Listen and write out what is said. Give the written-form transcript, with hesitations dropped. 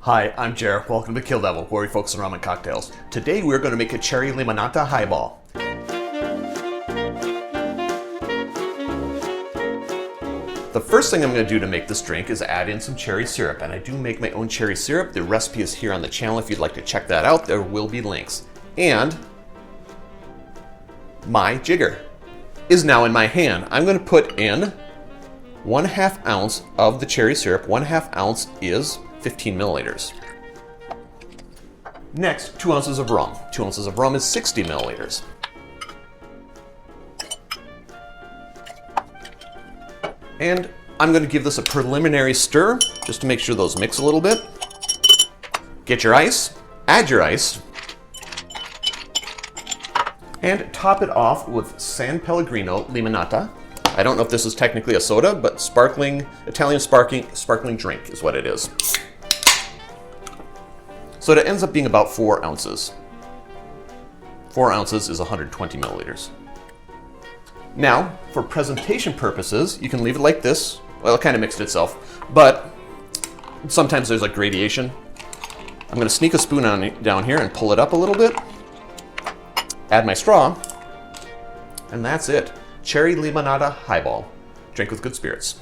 Hi, I'm Jer. Welcome to Kill-Divill, where we focus on ramen cocktails. Today we're going to make a Cherry Limonata Highball. The first thing I'm going to do to make this drink is add in some cherry syrup, and I do make my own cherry syrup. The recipe is here on the channel if you'd like to check that out. There will be links. And my jigger is now in my hand. I'm going to put in 1/2 ounce of the cherry syrup. 1/2 ounce is 15 milliliters. Next, 2 ounces of rum. 2 ounces of rum is 60 milliliters. And I'm going to give this a preliminary stir, just to make sure those mix a little bit. Get your ice, add your ice, and top it off with San Pellegrino Limonata. I don't know if this is technically a soda, but sparkling, Italian sparkling drink is what it is. So it ends up being about 4 ounces. 4 ounces is 120 milliliters. Now, for presentation purposes, you can leave it like this. Well, it kind of mixed itself, but sometimes there's like gradation. I'm going to sneak a spoon down here and pull it up a little bit. Add my straw, and that's it. Cherry Limonata Highball. Drink with good spirits.